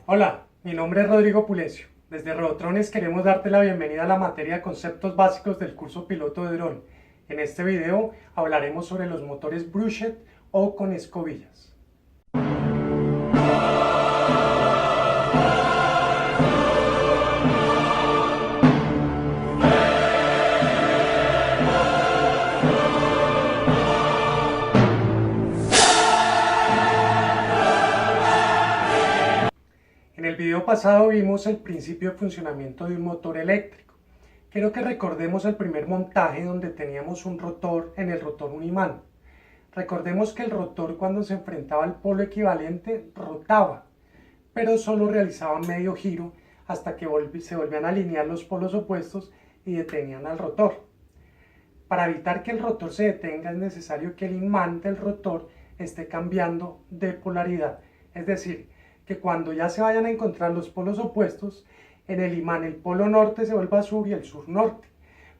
Hola, mi nombre es Rodrigo Pulecio. Desde Robotrones queremos darte la bienvenida a la materia de conceptos básicos del curso piloto de dron. En este video hablaremos sobre los motores brushed o con escobillas. En el video pasado vimos el principio de funcionamiento de un motor eléctrico. Quiero que recordemos el primer montaje donde teníamos un rotor, en el rotor un imán. Recordemos que el rotor, cuando se enfrentaba al polo equivalente, rotaba, pero solo realizaba medio giro hasta que se volvían a alinear los polos opuestos y detenían al rotor. Para evitar que el rotor se detenga es necesario que el imán del rotor esté cambiando de polaridad, es decir, que cuando ya se vayan a encontrar los polos opuestos, en el imán el polo norte se vuelva sur y el sur norte,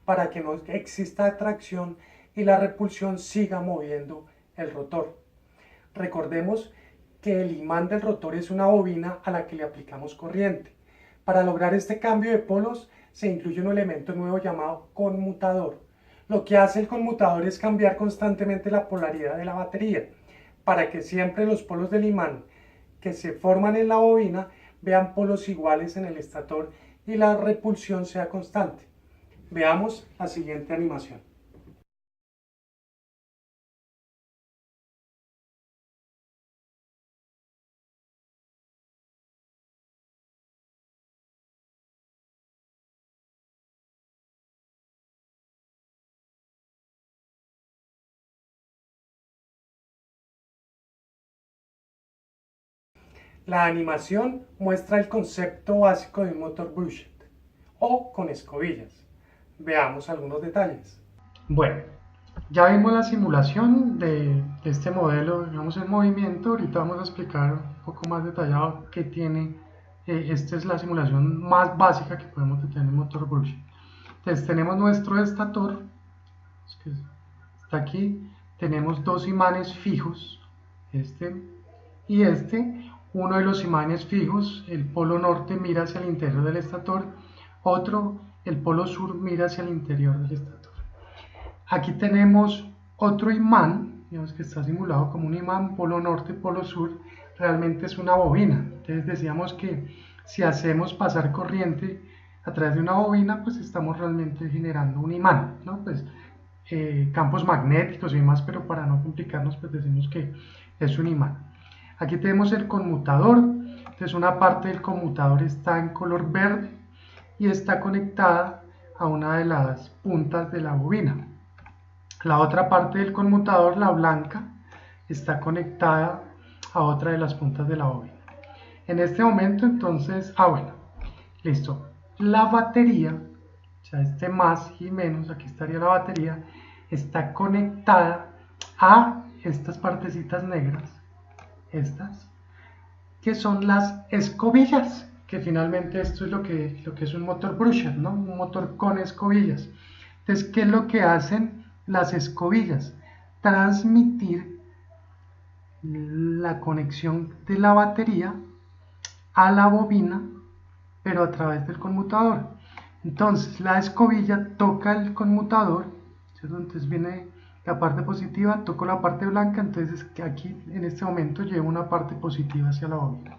para que no exista atracción y la repulsión siga moviendo el rotor. Recordemos que el imán del rotor es una bobina a la que le aplicamos corriente. Para lograr este cambio de polos se incluye un elemento nuevo llamado conmutador. Lo que hace el conmutador es cambiar constantemente la polaridad de la batería, para que siempre los polos del imán que se forman en la bobina vean polos iguales en el estator y la repulsión sea constante. Veamos la siguiente animación. La animación muestra el concepto básico de un motor brushed o con escobillas. Veamos algunos detalles. Bueno, ya vimos la simulación de este modelo, digamos, en movimiento. Ahorita vamos a explicar un poco más detallado qué tiene. Esta es la simulación más básica que podemos tener en motor brushed. Entonces tenemos nuestro estator, que está aquí. Tenemos dos imanes fijos, este y este. Uno de los imanes fijos, el polo norte, mira hacia el interior del estator, otro, el polo sur, mira hacia el interior del estator. Aquí tenemos otro imán, digamos que está simulado como un imán, polo norte, polo sur, realmente es una bobina. Entonces decíamos que si hacemos pasar corriente a través de una bobina, pues estamos realmente generando un imán, ¿no? Pues campos magnéticos y demás, pero para no complicarnos, pues decimos que es un imán. Aquí tenemos el conmutador. Entonces una parte del conmutador está en color verde y está conectada a una de las puntas de la bobina. La otra parte del conmutador, la blanca, está conectada a otra de las puntas de la bobina. En este momento entonces, bueno, listo. La batería, o sea, este más y menos, aquí estaría la batería, está conectada a estas partecitas negras, estas, que son las escobillas, que finalmente esto es lo que es un motor brushed, ¿no? Un motor con escobillas. Entonces, ¿qué es lo que hacen las escobillas? Transmitir la conexión de la batería a la bobina, pero a través del conmutador. Entonces, la escobilla toca el conmutador, ¿cierto? Entonces viene la parte positiva, toco la parte blanca, entonces aquí en este momento llevo una parte positiva hacia la bobina.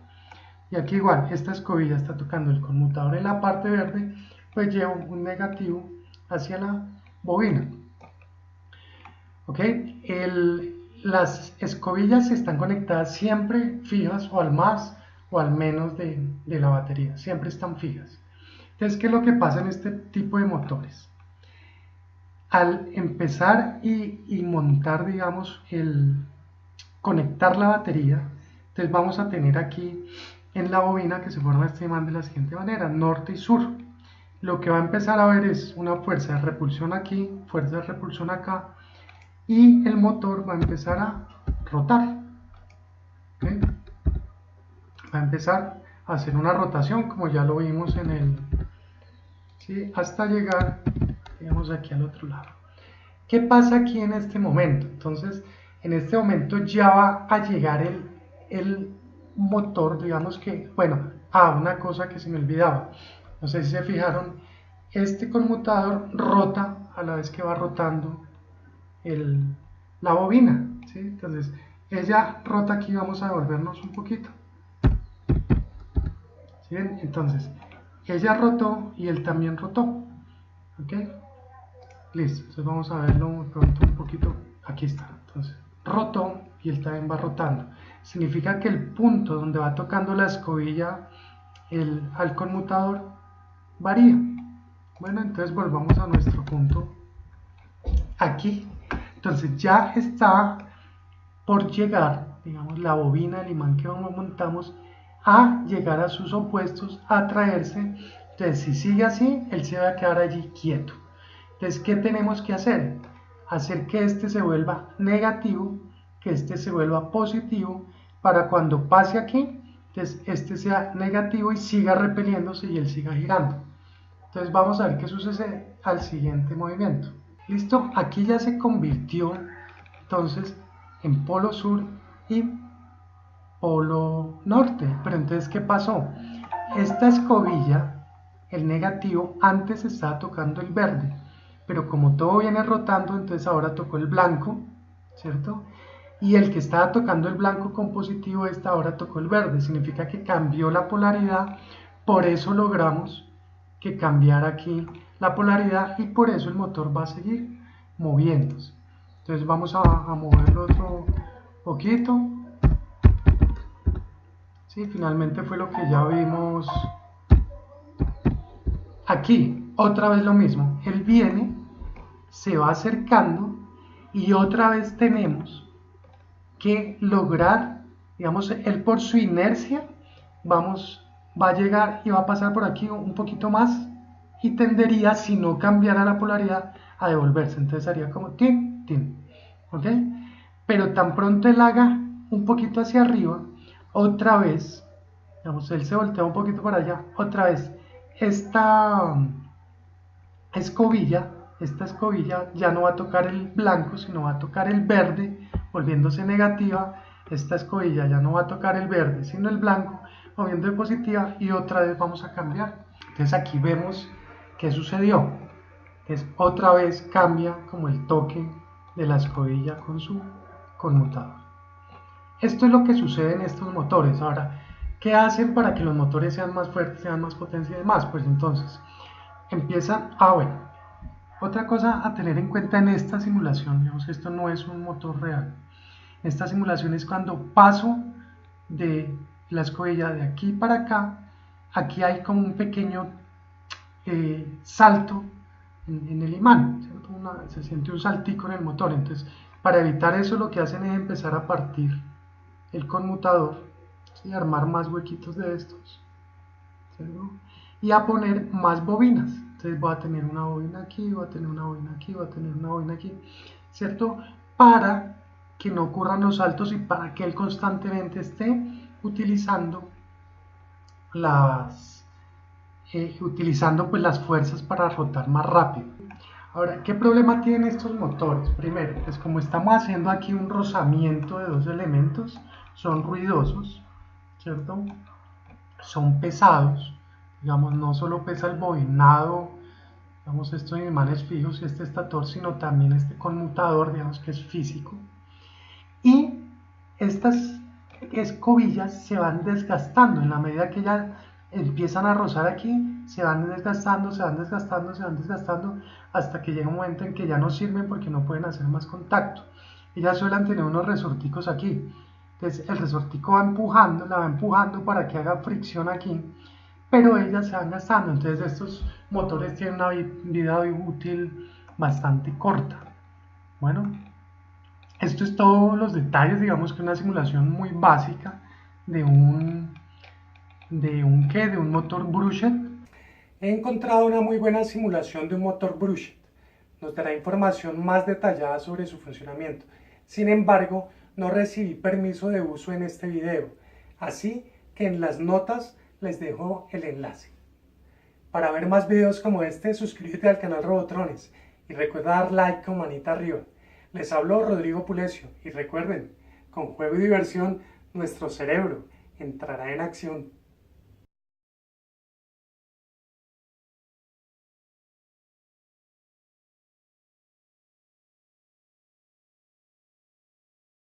Y aquí igual, esta escobilla está tocando el conmutador en la parte verde, pues llevo un negativo hacia la bobina. ¿Ok? Las escobillas están conectadas siempre fijas o al más o al menos de la batería, siempre están fijas. Entonces, ¿qué es lo que pasa en este tipo de motores? Al empezar y montar, digamos, conectar la batería, entonces vamos a tener aquí en la bobina que se forma este imán de la siguiente manera, norte y sur. Lo que va a empezar a ver es una fuerza de repulsión aquí, fuerza de repulsión acá, y el motor va a empezar a rotar. ¿Okay? Va a empezar a hacer una rotación, como ya lo vimos en el... ¿sí? Hasta llegar, digamos, aquí al otro lado. ¿Qué pasa aquí en este momento? Entonces, en este momento ya va a llegar el motor, digamos que, bueno, una cosa que se me olvidaba, no sé si se fijaron, este conmutador rota a la vez que va rotando la bobina, ¿sí? Entonces ella rota aquí, vamos a devolvernos un poquito, ¿sí ven? Entonces ella rotó y él también rotó, ¿ok? Listo, entonces vamos a verlo pronto un poquito, aquí está, entonces rotó y él también va rotando, significa que el punto donde va tocando la escobilla al conmutador varía. Bueno, entonces volvamos a nuestro punto aquí. Entonces ya está por llegar, digamos, la bobina, el imán que montamos, a llegar a sus opuestos, a atraerse. Entonces, si sigue así, él se va a quedar allí quieto. Entonces, ¿qué tenemos que hacer? Hacer que este se vuelva negativo, que este se vuelva positivo, para cuando pase aquí, entonces este sea negativo y siga repeliéndose y él siga girando. Entonces vamos a ver qué sucede al siguiente movimiento. Listo, aquí ya se convirtió entonces en polo sur y polo norte. Pero entonces, ¿qué pasó? Esta escobilla, el negativo, antes estaba tocando el verde, pero como todo viene rotando, entonces ahora tocó el blanco, ¿cierto? Y el que estaba tocando el blanco con positivo, esta ahora tocó el verde, significa que cambió la polaridad, por eso logramos que cambiara aquí la polaridad y por eso el motor va a seguir moviéndose. Entonces vamos a moverlo otro poquito. Sí, finalmente fue lo que ya vimos aquí. Otra vez lo mismo, él viene, se va acercando y otra vez tenemos que lograr, digamos, él por su inercia va a llegar y va a pasar por aquí un poquito más y tendería, si no cambiara la polaridad, a devolverse. Entonces haría como tin, tin, ¿ok? Pero tan pronto él haga un poquito hacia arriba, otra vez, digamos, él se voltea un poquito para allá, otra vez, esta escobilla, ya no va a tocar el blanco, sino va a tocar el verde, volviéndose negativa. Esta escobilla ya no va a tocar el verde, sino el blanco, moviendo de positiva, y otra vez vamos a cambiar. Entonces aquí vemos qué sucedió. Entonces otra vez cambia como el toque de la escobilla con su conmutador. Esto es lo que sucede en estos motores. Ahora, ¿qué hacen para que los motores sean más fuertes, sean más potencia y demás? Pues entonces empieza, bueno, otra cosa a tener en cuenta en esta simulación, digamos, esto no es un motor real. Esta simulación es cuando paso de la escobilla de aquí para acá, aquí hay como un pequeño salto en el imán, ¿cierto? Se siente un saltico en el motor. Entonces, para evitar eso, lo que hacen es empezar a partir el conmutador, ¿sí? Armar más huequitos de estos, ¿cierto? Y a poner más bobinas. Entonces voy a tener una bobina aquí, voy a tener una bobina aquí, voy a tener una bobina aquí, ¿cierto? Para que no ocurran los saltos y para que él constantemente esté utilizando pues las fuerzas para rotar más rápido. Ahora, ¿qué problema tienen estos motores? Primero, pues como estamos haciendo aquí un rozamiento de dos elementos, son ruidosos, ¿cierto? Son pesados, digamos, no solo pesa el bobinado, digamos, estos imanes fijos y este estator, sino también este conmutador, digamos, que es físico. Y estas escobillas se van desgastando en la medida que ya empiezan a rozar aquí, se van desgastando, se van desgastando, se van desgastando, hasta que llega un momento en que ya no sirven porque no pueden hacer más contacto. Ellas suelen tener unos resorticos aquí. Entonces el resortico la va empujando para que haga fricción aquí, pero ellas se van gastando. Entonces estos motores tienen una vida útil bastante corta. Bueno, esto es todos los detalles, digamos que una simulación muy básica de un motor Brushet. He encontrado una muy buena simulación de un motor Brushet. Nos dará información más detallada sobre su funcionamiento. Sin embargo, no recibí permiso de uso en este video, así que en las notas les dejo el enlace. Para ver más videos como este, suscríbete al canal Robotrones y recuerda dar like con manita arriba. Les habló Rodrigo Pulecio y recuerden, con juego y diversión, nuestro cerebro entrará en acción